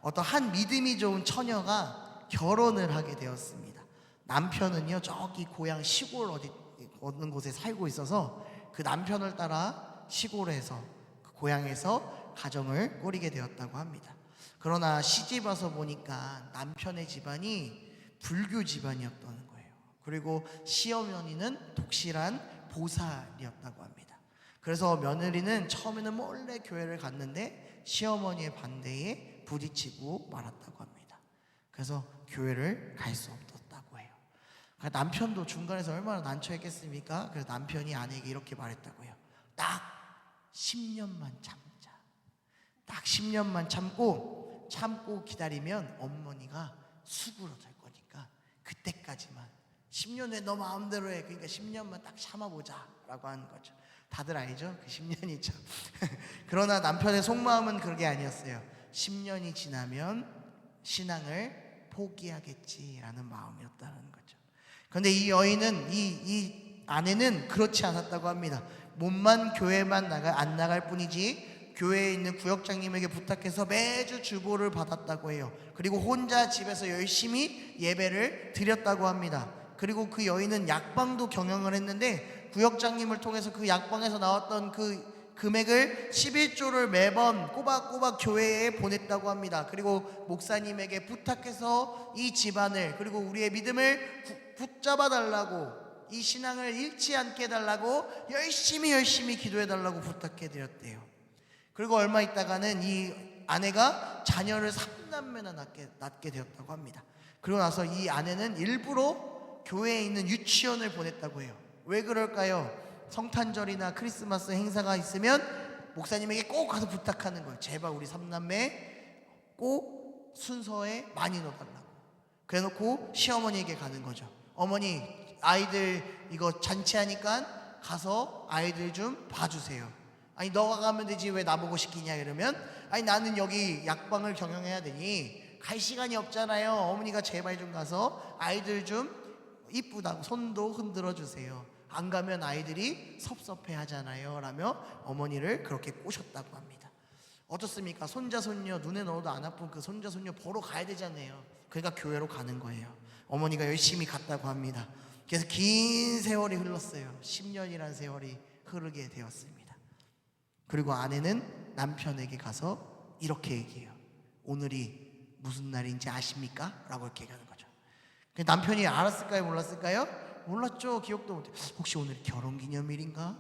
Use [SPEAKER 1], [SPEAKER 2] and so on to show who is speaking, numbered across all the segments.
[SPEAKER 1] 어떤 한 믿음이 좋은 처녀가 결혼을 하게 되었습니다. 남편은요 저기 고향 시골 어느 곳에 살고 있어서 그 남편을 따라 시골에서 그 고향에서 가정을 꾸리게 되었다고 합니다. 그러나 시집 와서 보니까 남편의 집안이 불교 집안이었다는 거예요. 그리고 시어머니는 독실한 보살이었다고 합니다. 그래서 며느리는 처음에는 몰래 교회를 갔는데 시어머니의 반대에 부딪히고 말았다고 합니다. 그래서 교회를 갈 수 없었다고 해요. 그러니까 남편도 중간에서 얼마나 난처했겠습니까? 그래서 남편이 아내에게 이렇게 말했다고 해요. 딱 10년만 참자. 딱 10년만 참고 기다리면 어머니가 수그러들 거니까 그때까지만 10년 후에 너 마음대로 해. 그러니까 10년만 딱 참아보자 라고 하는 거죠. 다들 알죠? 그 10년이 참 그러나 남편의 속마음은 그게 아니었어요. 10년이 지나면 신앙을 포기하겠지라는 마음이었다는 거죠. 그런데 이 여인은 이 아내는 그렇지 않았다고 합니다. 몸만 교회만 안 나갈 뿐이지 교회에 있는 구역장님에게 부탁해서 매주 주보를 받았다고 해요. 그리고 혼자 집에서 열심히 예배를 드렸다고 합니다. 그리고 그 여인은 약방도 경영을 했는데 구역장님을 통해서 그 약방에서 나왔던 그 금액을 11조를 매번 꼬박꼬박 교회에 보냈다고 합니다. 그리고 목사님에게 부탁해서 이 집안을 그리고 우리의 믿음을 붙잡아 달라고, 이 신앙을 잃지 않게 해달라고 열심히 기도해 달라고 부탁해 드렸대요. 그리고 얼마 있다가는 이 아내가 자녀를 3남매나 낳게 되었다고 합니다. 그리고 나서 이 아내는 일부러 교회에 있는 유치원을 보냈다고 해요. 왜 그럴까요? 성탄절이나 크리스마스 행사가 있으면 목사님에게 꼭 가서 부탁하는 거예요. 제발 우리 3남매 꼭 순서에 많이 넣어달라고. 그래놓고 시어머니에게 가는 거죠. 어머니, 아이들 이거 잔치하니까 가서 아이들 좀 봐주세요. 아니 너가 가면 되지 왜 나보고 시키냐 이러면, 아니 나는 여기 약방을 경영해야 되니 갈 시간이 없잖아요. 어머니가 제발 좀 가서 아이들 좀 이쁘다고 손도 흔들어 주세요. 안 가면 아이들이 섭섭해 하잖아요 라며 어머니를 그렇게 꼬셨다고 합니다. 어떻습니까? 손자 손녀 눈에 넣어도 안 아픈 그 손자 손녀 보러 가야 되잖아요. 그러니까 교회로 가는 거예요. 어머니가 열심히 갔다고 합니다. 그래서 긴 세월이 흘렀어요. 10년이라는 세월이 흐르게 되었습니다. 그리고 아내는 남편에게 가서 이렇게 얘기해요. 오늘이 무슨 날인지 아십니까? 라고 이렇게 얘기하는 거죠. 남편이 알았을까요? 몰랐을까요? 몰랐죠. 기억도 못해. 혹시 오늘 결혼기념일인가?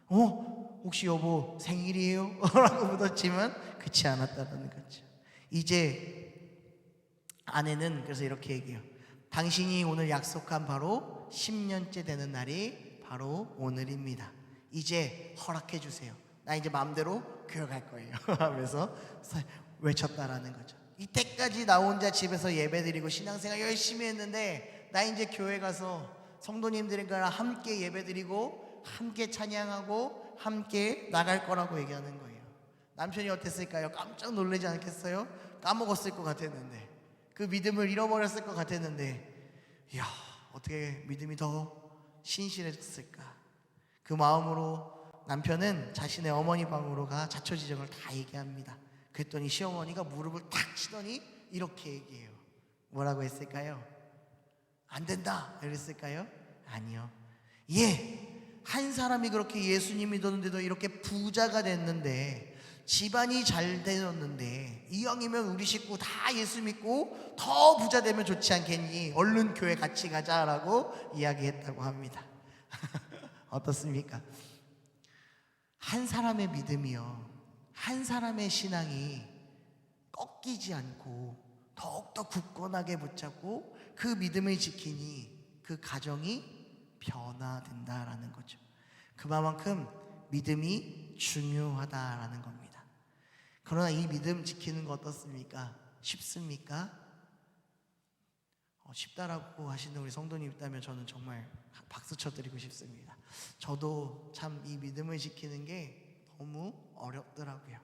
[SPEAKER 1] 혹시 여보 생일이에요? 라고 묻었지만 그렇지 않았다는 거죠. 이제 아내는 그래서 이렇게 얘기해요. 당신이 오늘 약속한 바로 10년째 되는 날이 바로 오늘입니다. 이제 허락해 주세요. 나 이제 마음대로 교회 갈 거예요 하면서 외쳤다라는 거죠. 이때까지 나 혼자 집에서 예배드리고 신앙생활 열심히 했는데 나 이제 교회 가서 성도님들과 함께 예배드리고 함께 찬양하고 함께 나갈 거라고 얘기하는 거예요. 남편이 어땠을까요? 깜짝 놀라지 않겠어요? 까먹었을 것 같았는데, 그 믿음을 잃어버렸을 것 같았는데, 이야 어떻게 믿음이 더 신실해졌을까. 그 마음으로 남편은 자신의 어머니 방으로 가 자초지종을 다 얘기합니다. 그랬더니 시어머니가 무릎을 탁 치더니 이렇게 얘기해요. 뭐라고 했을까요? 안 된다 이랬을까요? 아니요. 한 사람이 그렇게 예수님 믿었는데도 이렇게 부자가 됐는데, 집안이 잘 되었는데, 이왕이면 우리 식구 다 예수 믿고 더 부자 되면 좋지 않겠니? 얼른 교회 같이 가자라고 이야기했다고 합니다. 어떻습니까? 한 사람의 믿음이요, 한 사람의 신앙이 꺾이지 않고 더욱더 굳건하게 붙잡고 그 믿음을 지키니 그 가정이 변화된다라는 거죠. 그만큼 믿음이 중요하다라는 겁니다. 그러나 이 믿음 지키는 거 어떻습니까? 쉽습니까? 쉽다라고 하시는 우리 성도님 있다면 저는 정말 박수 쳐드리고 싶습니다. 저도 참 이 믿음을 지키는 게 너무 어렵더라고요.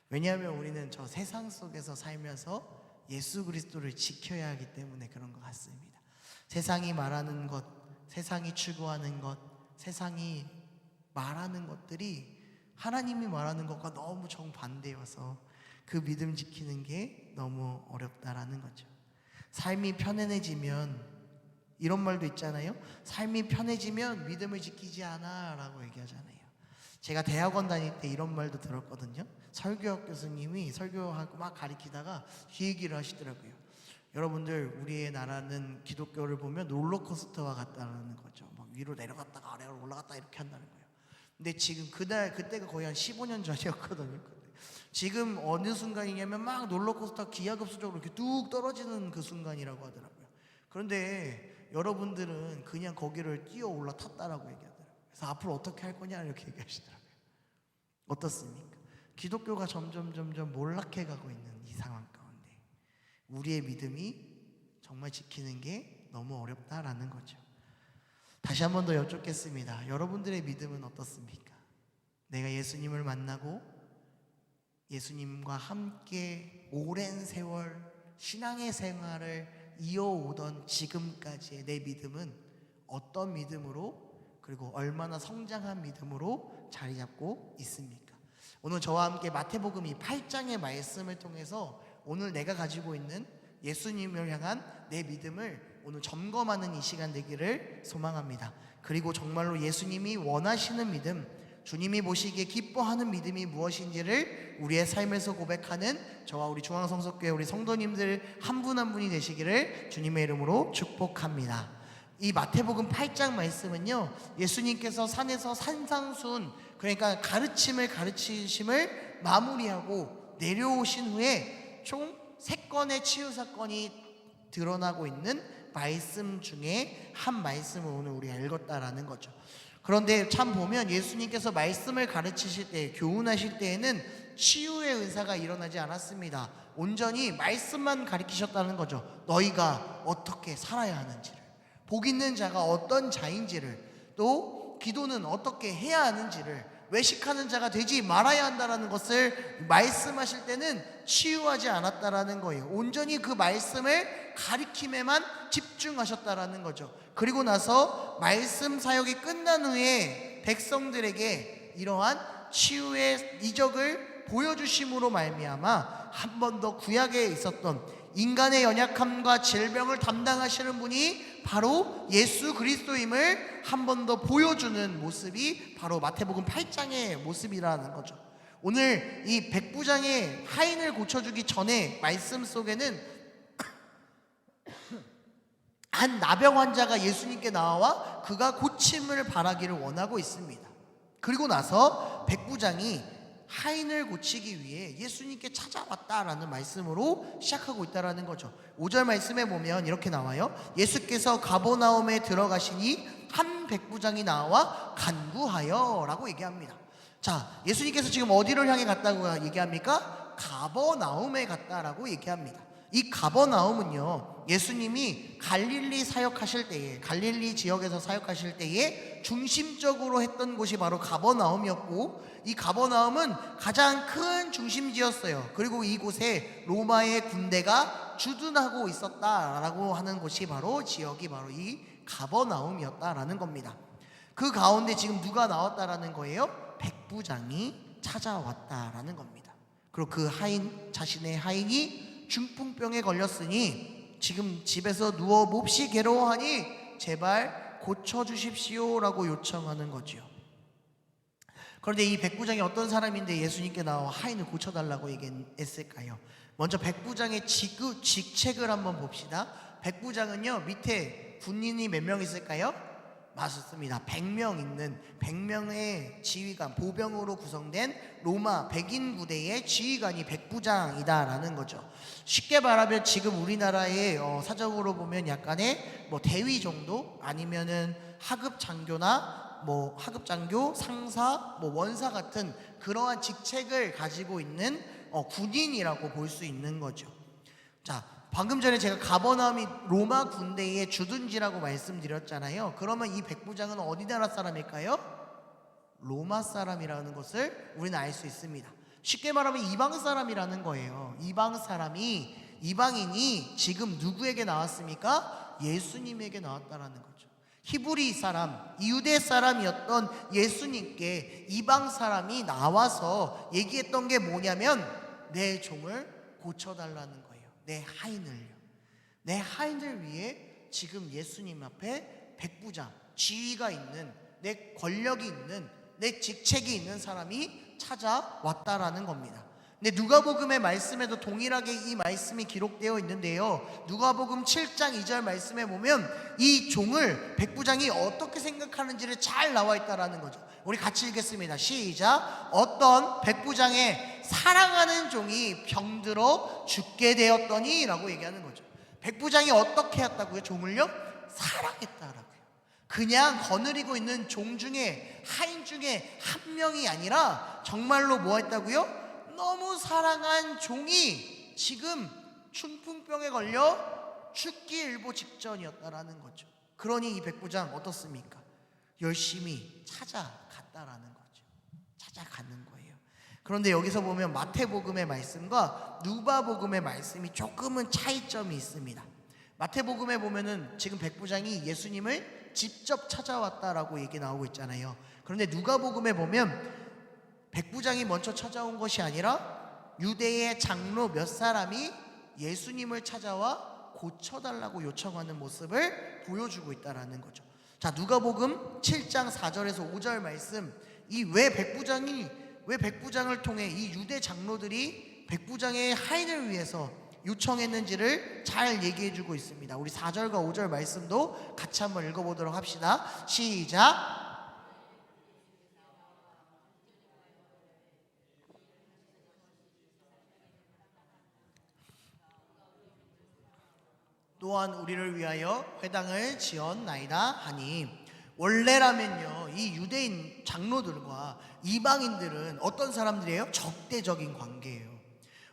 [SPEAKER 1] 왜냐하면 우리는 저 세상 속에서 살면서 예수 그리스도를 지켜야 하기 때문에 그런 것 같습니다. 세상이 말하는 것, 세상이 추구하는 것, 세상이 말하는 것들이 하나님이 말하는 것과 너무 정반대여서 그 믿음 지키는 게 너무 어렵다라는 거죠. 삶이 편안해지면, 이런 말도 있잖아요. 삶이 편해지면 믿음을 지키지 않아 라고 얘기하잖아요. 제가 대학원 다닐 때 이런 말도 들었거든요. 설교학 교수님이 설교하고 막 가리키다가 이 얘기를 하시더라고요. 여러분들, 우리의 나라는 기독교를 보면 롤러코스터와 같다는 거죠. 막 위로 내려갔다가 아래로 올라갔다 이렇게 한다는 거예요. 근데 지금 그때가 거의 한 15년 전이었거든요. 지금 어느 순간이냐면 막 롤러코스터 기하급수적으로 이렇게 뚝 떨어지는 그 순간이라고 하더라고요. 그런데 여러분들은 그냥 거기를 뛰어 올라탔다라고 얘기하더라고요. 그래서 앞으로 어떻게 할 거냐 이렇게 얘기하시더라고요. 어떻습니까? 기독교가 점점 몰락해 가고 있는 이 상황 가운데 우리의 믿음이 정말 지키는 게 너무 어렵다라는 거죠. 다시 한 번 더 여쭙겠습니다. 여러분들의 믿음은 어떻습니까? 내가 예수님을 만나고 예수님과 함께 오랜 세월 신앙의 생활을 이어오던 지금까지의 내 믿음은 어떤 믿음으로, 그리고 얼마나 성장한 믿음으로 자리 잡고 있습니까? 오늘 저와 함께 마태복음 이 8장의 말씀을 통해서 오늘 내가 가지고 있는 예수님을 향한 내 믿음을 오늘 점검하는 이 시간 되기를 소망합니다. 그리고 정말로 예수님이 원하시는 믿음, 주님이 보시기에 기뻐하는 믿음이 무엇인지를 우리의 삶에서 고백하는 저와 우리 중앙성서교회 우리 성도님들 한 분 한 분이 되시기를 주님의 이름으로 축복합니다. 이 마태복음 8장 말씀은요, 예수님께서 산에서 산상순, 그러니까 가르치심을 마무리하고 내려오신 후에 총 3건의 치유 사건이 드러나고 있는 말씀 중에 한 말씀을 오늘 우리가 읽었다라는 거죠. 그런데 참 보면 예수님께서 말씀을 가르치실 때, 교훈하실 때에는 치유의 은사가 일어나지 않았습니다. 온전히 말씀만 가르치셨다는 거죠. 너희가 어떻게 살아야 하는지를, 복 있는 자가 어떤 자인지를, 또 기도는 어떻게 해야 하는지를, 외식하는 자가 되지 말아야 한다는 것을 말씀하실 때는 치유하지 않았다라는 거예요. 온전히 그 말씀을 가리킴에만 집중하셨다라는 거죠. 그리고 나서 말씀 사역이 끝난 후에 백성들에게 이러한 치유의 이적을 보여주심으로 말미암아 한 번 더 구약에 있었던 인간의 연약함과 질병을 담당하시는 분이 바로 예수 그리스도임을 한 번 더 보여주는 모습이 바로 마태복음 8장의 모습이라는 거죠. 오늘 이 백부장의 하인을 고쳐주기 전에 말씀 속에는 한 나병 환자가 예수님께 나와 그가 고침을 바라기를 원하고 있습니다. 그리고 나서 백부장이 하인을 고치기 위해 예수님께 찾아왔다라는 말씀으로 시작하고 있다라는 거죠. 5절 말씀에 보면 이렇게 나와요. 예수께서 가버나움에 들어가시니 한 백부장이 나와 간구하여 라고 얘기합니다. 자, 예수님께서 지금 어디를 향해 갔다고 얘기합니까? 가버나움에 갔다라고 얘기합니다. 이 가버나움은요, 예수님이 갈릴리 사역하실 때에, 갈릴리 지역에서 사역하실 때에 중심적으로 했던 곳이 바로 가버나움이었고, 이 가버나움은 가장 큰 중심지였어요. 그리고 이곳에 로마의 군대가 주둔하고 있었다라고 하는 곳이 바로 지역이 바로 이 가버나움이었다라는 겁니다. 그 가운데 지금 누가 나왔다라는 거예요? 백부장이 찾아왔다라는 겁니다. 그리고 그 하인, 자신의 하인이 중풍병에 걸렸으니 지금 집에서 누워 몹시 괴로워하니 제발 고쳐주십시오 라고 요청하는 거죠. 그런데 이 백부장이 어떤 사람인데 예수님께 나와 하인을 고쳐달라고 얘기했을까요? 먼저 백부장의 직책을 한번 봅시다. 백부장은요, 밑에 군인이 몇 명 있을까요? 맞습니다. 100명 있는 100명의 지휘관, 보병으로 구성된 로마 백인 부대의 지휘관이 백부장이다라는 거죠. 쉽게 말하면 지금 우리나라의 사적으로 보면 약간의 대위 정도, 아니면은 하급 장교나 하급 장교, 상사, 원사 같은 그러한 직책을 가지고 있는 군인이라고 볼 수 있는 거죠. 자, 방금 전에 제가 가버나움이 로마 군대의 주둔지라고 말씀드렸잖아요. 그러면 이 백부장은 어디 나라 사람일까요? 로마 사람이라는 것을 우리는 알 수 있습니다. 쉽게 말하면 이방 사람이라는 거예요. 이방인이 지금 누구에게 나왔습니까? 예수님에게 나왔다라는 거죠. 히브리 사람, 유대 사람이었던 예수님께 이방 사람이 나와서 얘기했던 게 뭐냐면 내 종을 고쳐달라는 거예요. 내 하인을요. 내 하인을 위해 지금 예수님 앞에 백부장, 지위가 있는, 내 권력이 있는, 내 직책이 있는 사람이 찾아왔다라는 겁니다. 근데 누가복음의 말씀에도 동일하게 이 말씀이 기록되어 있는데요, 누가복음 7장 2절 말씀에 보면 이 종을 백부장이 어떻게 생각하는지를 잘 나와 있다라는 거죠. 우리 같이 읽겠습니다. 시작. 어떤 백부장의 사랑하는 종이 병들어 죽게 되었더니 라고 얘기하는 거죠. 백부장이 어떻게 했다고요? 종을요? 사랑했다라고요. 그냥 거느리고 있는 종 중에, 하인 중에 한 명이 아니라 정말로 뭐 했다고요? 너무 사랑한 종이 지금 중풍병에 걸려 죽기 일보 직전이었다라는 거죠. 그러니 이 백부장 어떻습니까? 열심히 찾아갔다라는 거죠. 찾아가는 거예요. 그런데 여기서 보면 마태복음의 말씀과 누가복음의 말씀이 조금은 차이점이 있습니다. 마태복음에 보면은 지금 백부장이 예수님을 직접 찾아왔다라고 얘기 나오고 있잖아요. 그런데 누가복음에 보면 백부장이 먼저 찾아온 것이 아니라 유대의 장로 몇 사람이 예수님을 찾아와 고쳐달라고 요청하는 모습을 보여주고 있다라는 거죠. 자, 누가복음 7장 4절에서 5절 말씀, 이 왜 백부장을 통해 이 유대 장로들이 백부장의 하인을 위해서 요청했는지를 잘 얘기해주고 있습니다. 우리 4절과 5절 말씀도 같이 한번 읽어보도록 합시다. 시작. 또한 우리를 위하여 회당을 지었나이다 하니, 원래라면요 이 유대인 장로들과 이방인들은 어떤 사람들이에요? 적대적인 관계예요.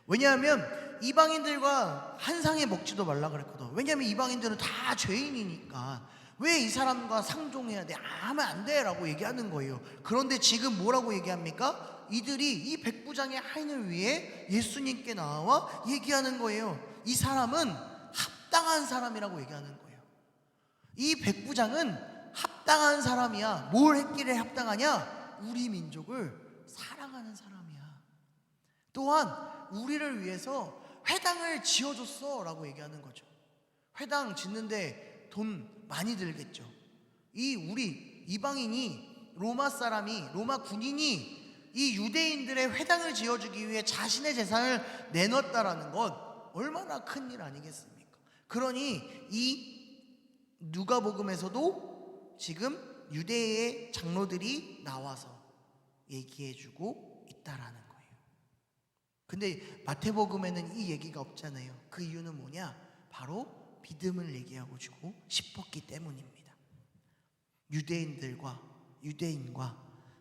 [SPEAKER 1] 왜냐하면 이방인들과 한 상에 먹지도 말라 그랬거든. 왜냐하면 이방인들은 다 죄인이니까 왜 이 사람과 상종해야 돼? 하면 안 돼 라고 얘기하는 거예요. 그런데 지금 뭐라고 얘기합니까? 이들이 이 백부장의 하인을 위해 예수님께 나와 얘기하는 거예요. 이 사람은 합당한 사람이라고 얘기하는 거예요. 이 백부장은 합당한 사람이야. 뭘 했길래 합당하냐? 우리 민족을 사랑하는 사람이야. 또한 우리를 위해서 회당을 지어줬어 라고 얘기하는 거죠. 회당 짓는데 돈 많이 들겠죠. 우리 이방인이, 로마 사람이, 로마 군인이 이 유대인들의 회당을 지어주기 위해 자신의 재산을 내놨다라는 건 얼마나 큰 일 아니겠습니까? 그러니 이 누가복음에서도 지금 유대의 장로들이 나와서 얘기해주고 있다라는 거예요. 근데 마태복음에는 이 얘기가 없잖아요. 그 이유는 뭐냐? 바로 믿음을 얘기하고 주고 싶었기 때문입니다. 유대인과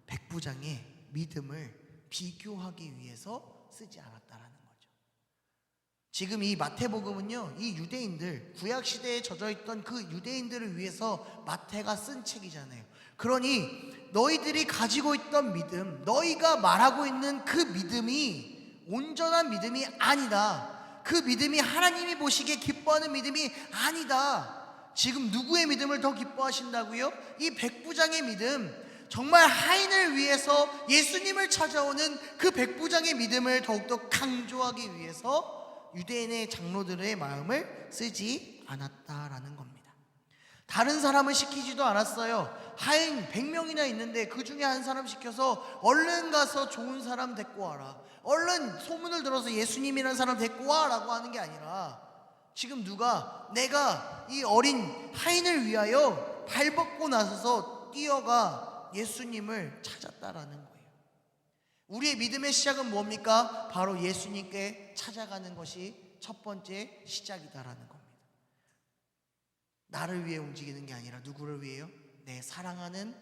[SPEAKER 1] 백부장의 믿음을 비교하기 위해서 쓰지 않았다라는 거예요. 지금 이 마태복음은요, 이 유대인들, 구약시대에 젖어있던 그 유대인들을 위해서 마태가 쓴 책이잖아요. 그러니 너희들이 가지고 있던 믿음, 너희가 말하고 있는 그 믿음이 온전한 믿음이 아니다. 그 믿음이 하나님이 보시기에 기뻐하는 믿음이 아니다. 지금 누구의 믿음을 더 기뻐하신다고요? 이 백부장의 믿음, 정말 하인을 위해서 예수님을 찾아오는 그 백부장의 믿음을 더욱더 강조하기 위해서 유대인의 장로들의 마음을 쓰지 않았다라는 겁니다. 다른 사람을 시키지도 않았어요. 하인 100명이나 있는데 그 중에 한 사람 시켜서 얼른 가서 좋은 사람 데리고 와라, 얼른 소문을 들어서 예수님이라는 사람 데리고 와라고 하는 게 아니라, 지금 내가 이 어린 하인을 위하여 발벗고 나서서 뛰어가 예수님을 찾았다라는 거예요. 우리의 믿음의 시작은 뭡니까? 바로 예수님께 찾아가는 것이 첫 번째 시작이다라는 겁니다. 나를 위해 움직이는 게 아니라 누구를 위해요? 내 사랑하는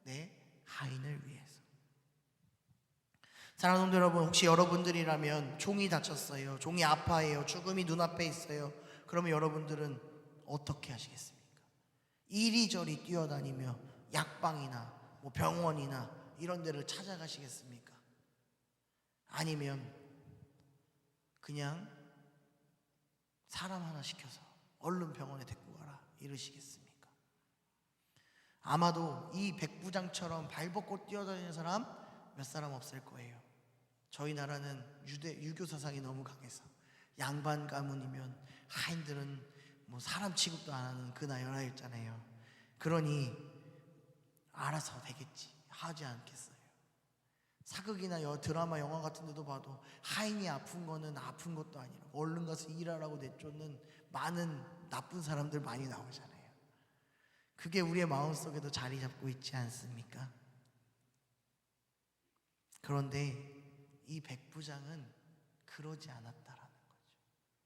[SPEAKER 1] 내 하인을 위해서. 사랑하는 성도 여러분, 혹시 여러분들이라면 종이 다쳤어요, 종이 아파해요, 죽음이 눈앞에 있어요. 그러면 여러분들은 어떻게 하시겠습니까? 이리저리 뛰어다니며 약방이나 병원이나 이런 데를 찾아가시겠습니까? 아니면 그냥 사람 하나 시켜서 얼른 병원에 데리고 가라 이러시겠습니까? 아마도 이 백부장처럼 발벗고 뛰어다니는 사람 몇 사람 없을 거예요. 저희 나라는 유교 사상이 너무 강해서 양반 가문이면 하인들은 뭐 사람 취급도 안 하는 그 나라였잖아요. 그러니 알아서 되겠지 하지 않겠어요. 사극이나 드라마 영화 같은 데도 봐도 하인이 아픈 거는 아픈 것도 아니라 얼른 가서 일하라고 내쫓는 많은 나쁜 사람들 많이 나오잖아요. 그게 우리의 마음속에도 자리 잡고 있지 않습니까? 그런데 이 백부장은 그러지 않았다라는 거죠.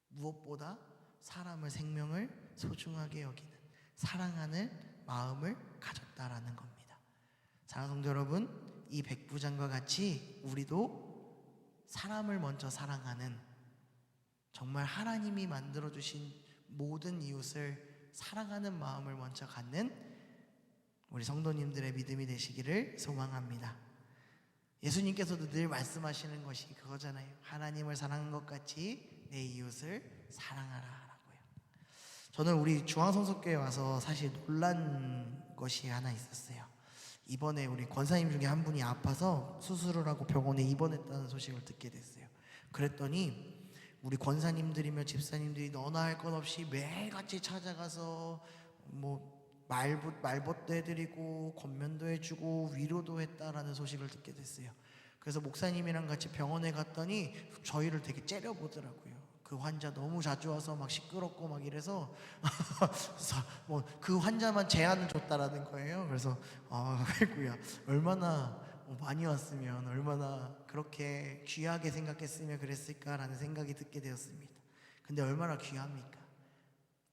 [SPEAKER 1] 무엇보다 사람의 생명을 소중하게 여기는 사랑하는 마음을 가졌다라는 겁니다. 사랑하는 성도 여러분, 이 백부장과 같이 우리도 사람을 먼저 사랑하는, 정말 하나님이 만들어주신 모든 이웃을 사랑하는 마음을 먼저 갖는 우리 성도님들의 믿음이 되시기를 소망합니다. 예수님께서도 늘 말씀하시는 것이 그거잖아요. 하나님을 사랑한 것 같이 내 이웃을 사랑하라 라고요. 저는 우리 중앙성서교회 와서 사실 놀란 것이 하나 있었어요. 이번에 우리 권사님 중에 한 분이 아파서 수술을 하고 병원에 입원했다는 소식을 듣게 됐어요. 그랬더니 우리 권사님들이며 집사님들이 너나 할 것 없이 매일같이 찾아가서 뭐 말벗도 해드리고 권면도 해주고 위로도 했다라는 소식을 듣게 됐어요. 그래서 목사님이랑 같이 병원에 갔더니 저희를 되게 째려보더라고요. 그 환자 너무 자주 와서 막 시끄럽고 막 이래서 뭐 그 환자만 제한을 줬다라는 거예요. 그래서 아이고야, 얼마나 많이 왔으면 얼마나 그렇게 귀하게 생각했으면 그랬을까라는 생각이 듣게 되었습니다. 근데 얼마나 귀합니까?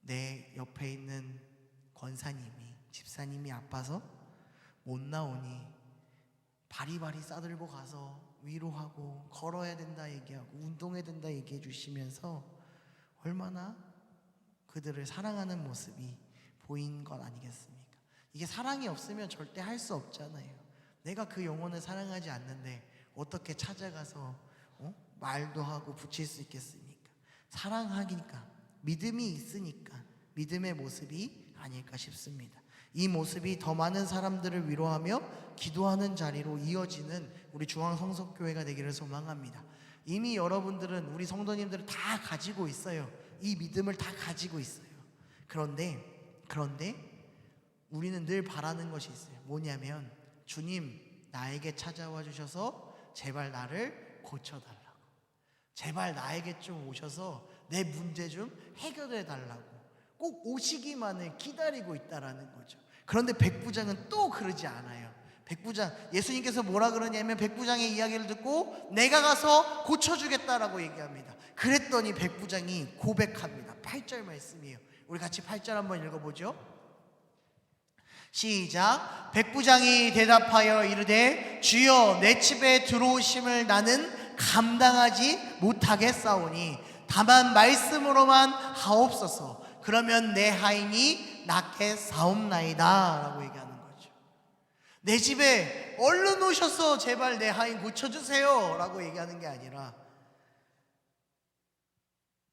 [SPEAKER 1] 내 옆에 있는 권사님이, 집사님이 아파서 못 나오니 바리바리 싸들고 가서 위로하고 걸어야 된다 얘기하고 운동해야 된다 얘기해 주시면서 얼마나 그들을 사랑하는 모습이 보인 것 아니겠습니까? 이게 사랑이 없으면 절대 할 수 없잖아요. 내가 그 영혼을 사랑하지 않는데 어떻게 찾아가서 말도 하고 붙일 수 있겠습니까? 사랑하니까, 믿음이 있으니까 믿음의 모습이 아닐까 싶습니다. 이 모습이 더 많은 사람들을 위로하며 기도하는 자리로 이어지는 우리 중앙성서교회가 되기를 소망합니다. 이미 여러분들은, 우리 성도님들은 다 가지고 있어요. 이 믿음을 다 가지고 있어요. 그런데 우리는 늘 바라는 것이 있어요. 뭐냐면, 주님 나에게 찾아와 주셔서 제발 나를 고쳐달라고, 제발 나에게 좀 오셔서 내 문제 좀 해결해 달라고 꼭 오시기만을 기다리고 있다라는 거죠. 그런데 백부장은 또 그러지 않아요. 백부장, 예수님께서 뭐라 그러냐면 백부장의 이야기를 듣고 내가 가서 고쳐주겠다라고 얘기합니다. 그랬더니 백부장이 고백합니다. 8절 말씀이에요. 우리 같이 8절 한번 읽어보죠. 시작. 백부장이 대답하여 이르되 주여, 내 집에 들어오심을 나는 감당하지 못하겠사오니 다만 말씀으로만 하옵소서. 그러면 내 하인이 낫게 사옵나이다 라고 얘기하는 거죠. 내 집에 얼른 오셔서 제발 내 하인 고쳐주세요 라고 얘기하는 게 아니라,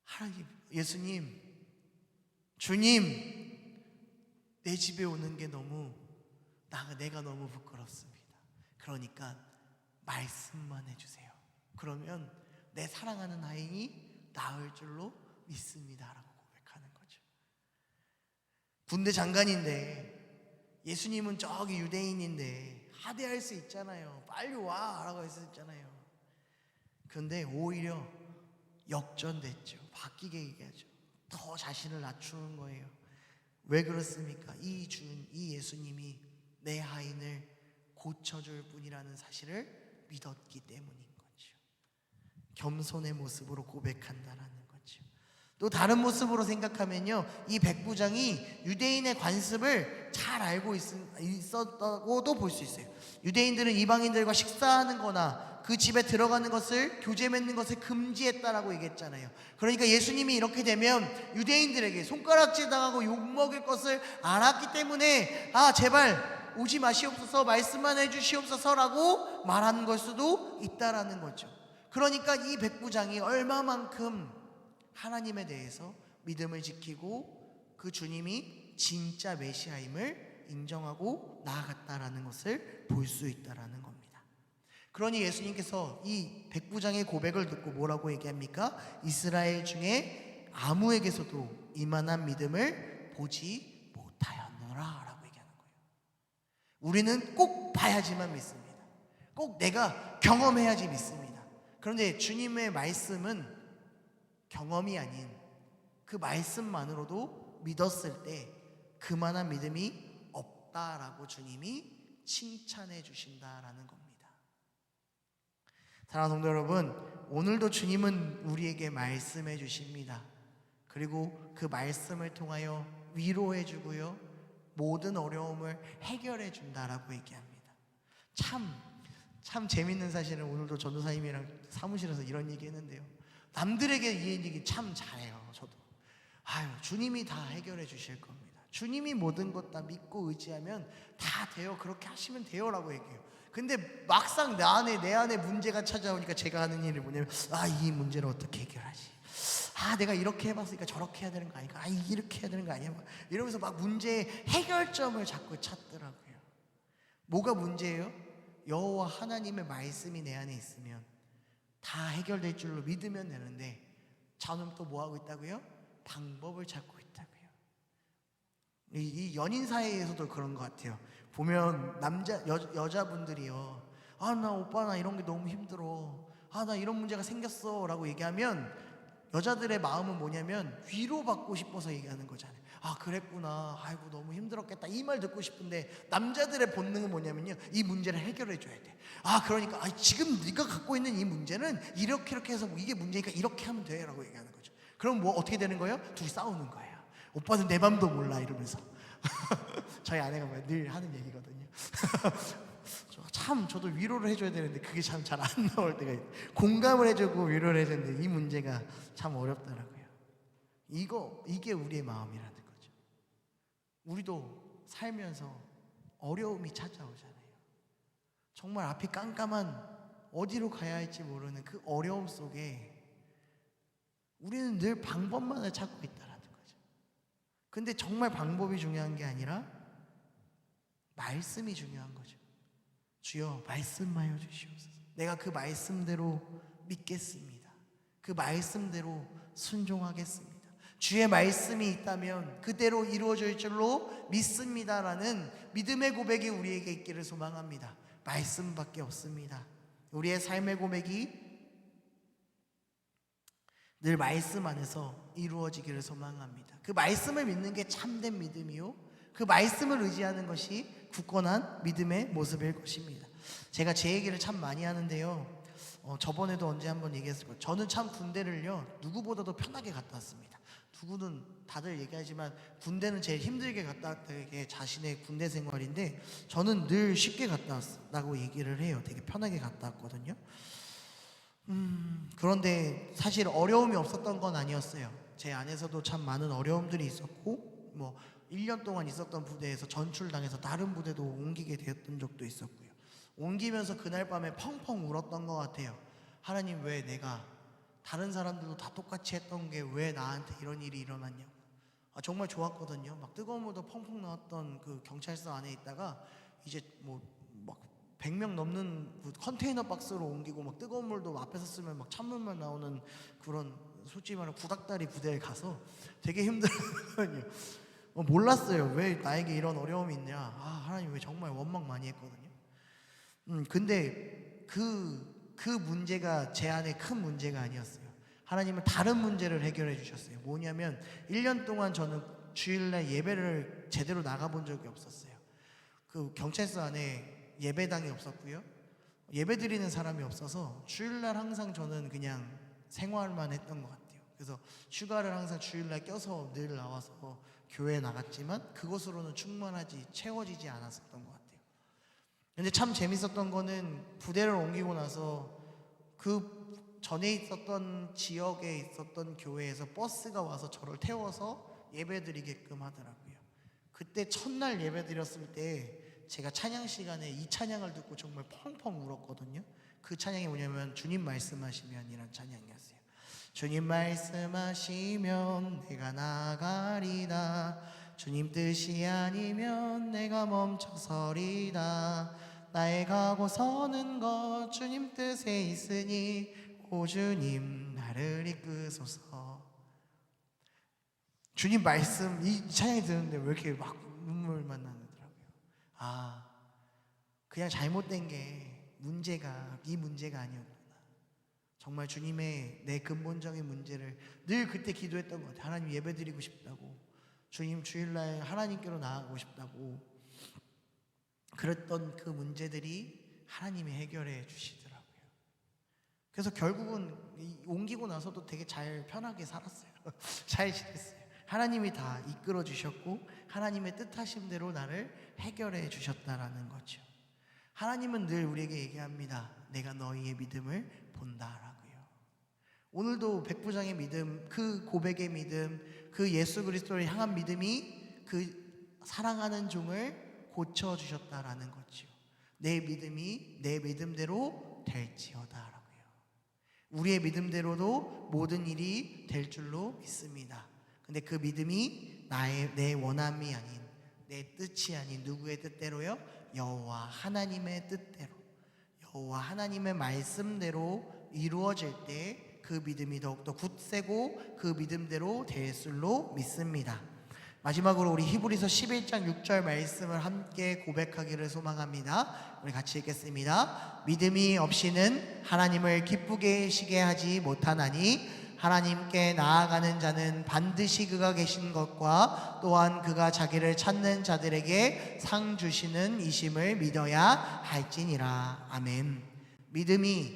[SPEAKER 1] 하나님, 예수님, 주님, 내 집에 오는 게 내가 너무 부끄럽습니다. 그러니까 말씀만 해주세요. 그러면 내 사랑하는 하인이 나을 줄로 믿습니다 라고 고백하는 거죠. 군대 장관인데, 예수님은 저기 유대인인데 하대할 수 있잖아요. 빨리 와 라고 했었잖아요. 그런데 오히려 역전됐죠. 바뀌게 얘기하죠. 더 자신을 낮추는 거예요. 왜 그렇습니까? 이 예수님이 내 하인을 고쳐줄 분이라는 사실을 믿었기 때문인 거죠. 겸손의 모습으로 고백한다라는 거죠. 또 다른 모습으로 생각하면요, 이 백부장이 유대인의 관습을 잘 알고 있었다고도 볼 수 있어요. 유대인들은 이방인들과 식사하는 거나 그 집에 들어가는 것을, 교제 맺는 것을 금지했다라고 얘기했잖아요. 그러니까 예수님이 이렇게 되면 유대인들에게 손가락질 당하고 욕먹을 것을 알았기 때문에 제발 오지 마시옵소서, 말씀만 해주시옵소서 라고 말하는 걸 수도 있다라는 거죠. 그러니까 이 백부장이 얼마만큼 하나님에 대해서 믿음을 지키고 그 주님이 진짜 메시아임을 인정하고 나아갔다라는 것을 볼 수 있다라는 겁니다. 그러니 예수님께서 이 백부장의 고백을 듣고 뭐라고 얘기합니까? 이스라엘 중에 아무에게서도 이만한 믿음을 보지 못하였노라 라고 얘기하는 거예요. 우리는 꼭 봐야지만 믿습니다. 꼭 내가 경험해야지 믿습니다. 그런데 주님의 말씀은 경험이 아닌 그 말씀만으로도 믿었을 때 그만한 믿음이 없다라고 주님이 칭찬해 주신다라는 겁니다. 사랑하는 성도 여러분, 오늘도 주님은 우리에게 말씀해 주십니다. 그리고 그 말씀을 통하여 위로해 주고요, 모든 어려움을 해결해 준다라고 얘기합니다. 참 재밌는 사실은 오늘도 전도사님이랑 사무실에서 이런 얘기 했는데요, 남들에게 이 얘기 참 잘해요. 저도 주님이 다 해결해 주실 겁니다. 주님이 모든 것 다 믿고 의지하면 다 돼요, 그렇게 하시면 돼요 라고 얘기해요. 근데 막상 내 안에 문제가 찾아오니까 제가 하는 일이 뭐냐면, 이 문제를 어떻게 해결하지? 내가 이렇게 해봤으니까 저렇게 해야 되는 거 아닌가? 이렇게 해야 되는 거 아니야? 이러면서 막 문제의 해결점을 자꾸 찾더라고요. 뭐가 문제예요? 여호와 하나님의 말씀이 내 안에 있으면 다 해결될 줄로 믿으면 되는데, 저는 또 뭐 하고 있다고요? 방법을 찾고 있다고요. 이 연인 사이에서도 그런 것 같아요. 보면 여자분들이요, 나 오빠 나 이런 게 너무 힘들어, 나 이런 문제가 생겼어 라고 얘기하면 여자들의 마음은 뭐냐면 위로받고 싶어서 얘기하는 거잖아요. 그랬구나, 아이고 너무 힘들었겠다, 이 말 듣고 싶은데, 남자들의 본능은 뭐냐면요, 이 문제를 해결해 줘야 돼. 그러니까 지금 네가 갖고 있는 이 문제는 이렇게 해서 이게 문제니까 이렇게 하면 돼 라고 얘기하는 거죠. 그럼 뭐 어떻게 되는 거예요? 둘이 싸우는 거예요. 오빠는 내 맘도 몰라 이러면서. 저희 아내가 늘 하는 얘기거든요. 저도 위로를 해줘야 되는데 그게 참 잘 안 나올 때가 있어요. 공감을 해주고 위로를 해야 되는데 이 문제가 참 어렵더라고요. 이게 우리의 마음이라는 거죠. 우리도 살면서 어려움이 찾아오잖아요. 정말 앞이 깜깜한, 어디로 가야 할지 모르는 그 어려움 속에 우리는 늘 방법만을 찾고 있다라는 거죠. 근데 정말 방법이 중요한 게 아니라 말씀이 중요한 거죠. 주여 말씀하여 주시옵소서. 내가 그 말씀대로 믿겠습니다. 그 말씀대로 순종하겠습니다. 주의 말씀이 있다면 그대로 이루어질 줄로 믿습니다라는 믿음의 고백이 우리에게 있기를 소망합니다. 말씀밖에 없습니다. 우리의 삶의 고백이 늘 말씀 안에서 이루어지기를 소망합니다. 그 말씀을 믿는 게 참된 믿음이요, 그 말씀을 의지하는 것이 굳건한 믿음의 모습일 것입니다. 제가 제 얘기를 참 많이 하는데요, 저번에도 언제 한번 얘기했을 거예요. 저는 참 군대를요 누구보다도 편하게 갔다 왔습니다. 누구는 다들 얘기하지만 군대는 제일 힘들게 갔다 왔다는 게 자신의 군대 생활인데, 저는 늘 쉽게 갔다 왔다고 얘기를 해요. 되게 편하게 갔다 왔거든요. 그런데 사실 어려움이 없었던 건 아니었어요. 제 안에서도 참 많은 어려움들이 있었고, 1년 동안 있었던 부대에서 전출당해서 다른 부대도 옮기게 되었던 적도 있었고요. 옮기면서 그날 밤에 펑펑 울었던 것 같아요. 하나님, 왜 내가 다른 사람들도 다 똑같이 했던 게 왜 나한테 이런 일이 일어났냐고. 정말 좋았거든요. 막 뜨거운 물도 펑펑 나왔던 그 경찰서 안에 있다가 이제 막 100명 넘는 그 컨테이너 박스로 옮기고, 막 뜨거운 물도 앞에서 쓰면 막 찬물만 나오는 그런, 솔직히 말하면 구닥다리 부대에 가서 되게 힘들었거든요. 몰랐어요. 왜 나에게 이런 어려움이 있냐. 하나님 왜, 정말 원망 많이 했거든요. 근데 그 문제가 제 안에 큰 문제가 아니었어요. 하나님은 다른 문제를 해결해 주셨어요. 뭐냐면 1년 동안 저는 주일날 예배를 제대로 나가본 적이 없었어요. 그 경찰서 안에 예배당이 없었고요, 예배 드리는 사람이 없어서 주일날 항상 저는 그냥 생활만 했던 것 같아요. 그래서 휴가를 항상 주일날 껴서 늘 나와서 교회에 나갔지만 그것으로는 채워지지 않았었던 것 같아요. 근데 참 재밌었던 거는 부대를 옮기고 나서 그 전에 있었던 지역에 있었던 교회에서 버스가 와서 저를 태워서 예배드리게끔 하더라고요. 그때 첫날 예배드렸을 때 제가 찬양 시간에 이 찬양을 듣고 정말 펑펑 울었거든요. 그 찬양이 뭐냐면 주님 말씀하시면 이란 찬양이었어요. 주님 말씀하시면 내가 나가리다. 주님 뜻이 아니면 내가 멈춰서리다. 나의 가고 서는 것 주님 뜻에 있으니 오 주님 나를 이끄소서. 주님 말씀 이 찬양이 들었는데 왜 이렇게 막 눈물만 나더라고요. 아, 그냥 잘못된 게 문제가 이 문제가 아니었구나. 정말 주님의 내 근본적인 문제를 늘 그때 기도했던 것 같아요. 하나님 예배드리고 싶다고, 주님 주일날 하나님께로 나아가고 싶다고. 그랬던 그 문제들이 하나님이 해결해 주시더라고요. 그래서 결국은 옮기고 나서도 되게 잘 편하게 살았어요. 잘 지냈어요. 하나님이 다 이끌어 주셨고 하나님의 뜻하신 대로 나를 해결해 주셨다라는 거죠. 하나님은 늘 우리에게 얘기합니다. 내가 너희의 믿음을 본다라고요. 오늘도 백부장의 믿음, 그 고백의 믿음, 그 예수 그리스도를 향한 믿음이 그 사랑하는 종을 고쳐주셨다라는 거죠. 내 믿음이 내 믿음대로 될지어다라고요. 우리의 믿음대로도 모든 일이 될 줄로 믿습니다. 근데 그 믿음이 내 원함이 아닌, 내 뜻이 아닌 누구의 뜻대로요? 여호와 하나님의 뜻대로, 여호와 하나님의 말씀대로 이루어질 때 그 믿음이 더욱더 굳세고 그 믿음대로 될 줄로 믿습니다. 마지막으로 우리 히브리서 11장 6절 말씀을 함께 고백하기를 소망합니다. 우리 같이 읽겠습니다. 믿음이 없이는 하나님을 기쁘게 하시게 하지 못하나니 하나님께 나아가는 자는 반드시 그가 계신 것과 또한 그가 자기를 찾는 자들에게 상 주시는 이심을 믿어야 할지니라. 아멘. 믿음이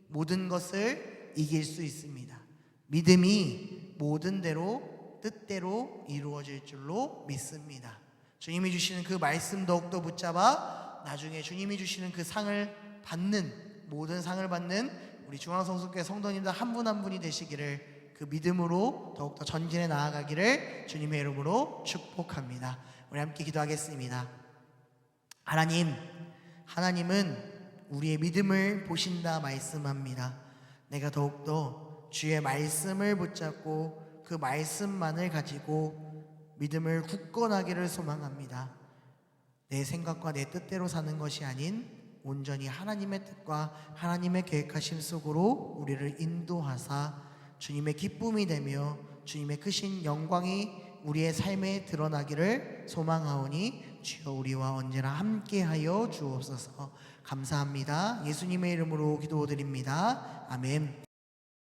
[SPEAKER 1] 모든 것을 이길 수 있습니다. 믿음이 모든 대로 뜻대로 이루어질 줄로 믿습니다. 주님이 주시는 그 말씀 더욱더 붙잡아 나중에 주님이 주시는 그 상을 받는, 모든 상을 받는 우리 중앙성수교회 성도님들 한 분 한 분이 되시기를, 그 믿음으로 더욱더 전진해 나아가기를 주님의 이름으로 축복합니다. 우리 함께 기도하겠습니다. 하나님은 우리의 믿음을 보신다 말씀합니다. 내가 더욱더 주의 말씀을 붙잡고 그 말씀만을 가지고 믿음을 굳건하기를 소망합니다. 내 생각과 내 뜻대로 사는 것이 아닌 온전히 하나님의 뜻과 하나님의 계획하심 속으로 우리를 인도하사 주님의 기쁨이 되며 주님의 크신 영광이 우리의 삶에 드러나기를 소망하오니 주여 우리와 언제나 함께하여 주옵소서. 감사합니다. 예수님의 이름으로 기도드립니다. 아멘.